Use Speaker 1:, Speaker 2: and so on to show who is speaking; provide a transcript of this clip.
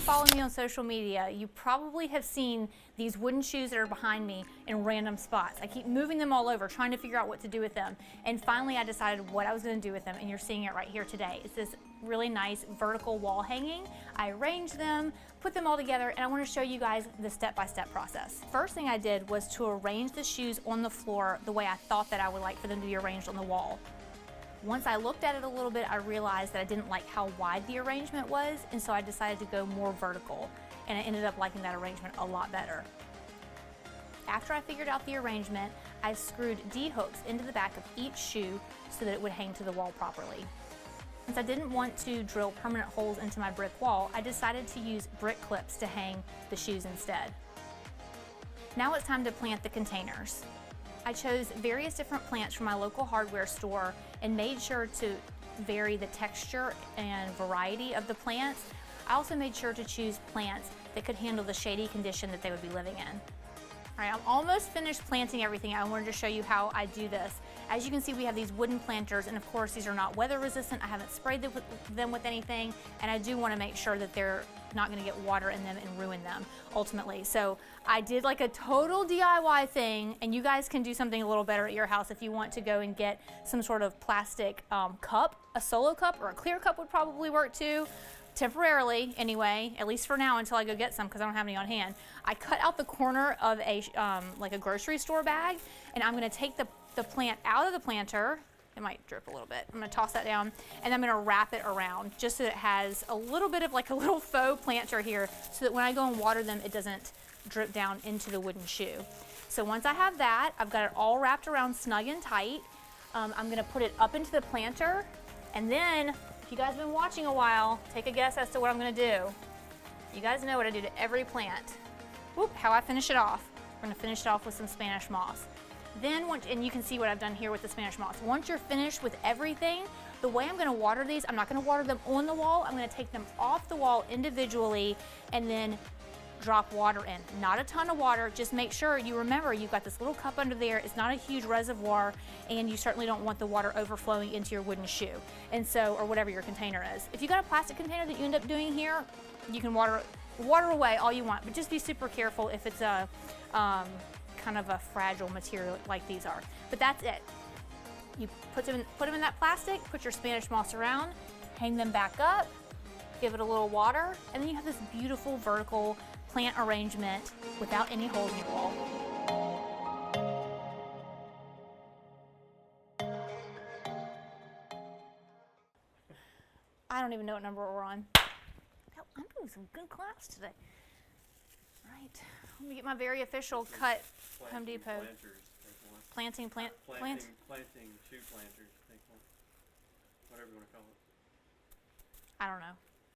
Speaker 1: follow me on social media, you probably have seen these wooden shoes that are behind me in random spots. I keep moving them all over, trying to figure out what to do with them. And finally I decided what I was going to do with them, and you're seeing it right here today. It's this really nice vertical wall hanging. I arranged them, put them all together, and I want to show you guys the step-by-step process. First thing I did was to arrange the shoes on the floor the way I thought that I would like for them to be arranged on the wall. Once I looked at it a little bit, I realized that I didn't like how wide the arrangement was, and so I decided to go more vertical, and I ended up liking that arrangement a lot better. After I figured out the arrangement, I screwed D-hooks into the back of each shoe so that it would hang to the wall properly. Since I didn't want to drill permanent holes into my brick wall, I decided to use brick clips to hang the shoes instead. Now it's time to plant the containers. I chose various different plants from my local hardware store and made sure to vary the texture and variety of the plants. I also made sure to choose plants that could handle the shady condition that they would be living in. All right, I'm almost finished planting everything. I wanted to show you how I do this. As you can see, we have these wooden planters, and of course these are not weather resistant. I haven't sprayed them with anything, and I do want to make sure that they're not going to get water in them and ruin them ultimately. So I did like a total DIY thing, and you guys can do something a little better at your house if you want to go and get some sort of plastic cup. A solo cup or a clear cup would probably work too. Temporarily anyway, at least for now until I go get some because I don't have any on hand. I cut out the corner of a like a grocery store bag, and I'm going to take the plant out of the planter. It might drip a little bit. I'm going to toss that down, and I'm going to wrap it around just so it has a little bit of like a little faux planter here so that when I go and water them, it doesn't drip down into the wooden shoe. So once I have that, I've got it all wrapped around snug and tight. I'm going to put it up into the planter, and then if you guys have been watching a while, take a guess as to what I'm going to do. You guys know what I do to every plant. Whoop, how I finish it off. We're going to finish it off with some Spanish moss. Then, and you can see what I've done here with the Spanish moss. Once you're finished with everything, the way I'm going to water these, I'm not going to water them on the wall. I'm going to take them off the wall individually and then drop water in. Not a ton of water, just make sure you remember you've got this little cup under there. It's not a huge reservoir, and you certainly don't want the water overflowing into your wooden shoe, and so, or whatever your container is. If you got a plastic container that you end up doing here, you can water away all you want, but just be super careful if it's a kind of a fragile material like these are. But that's it. You put them in that plastic, put your Spanish moss around, hang them back up, give it a little water, and then you have this beautiful vertical plant arrangement without any holes in your wall. I don't even know what number we're on. I'm doing some good class today. All right, let me get my very official cut Home Depot. Planting shoe planters, take one. Whatever you want to call it. I don't know.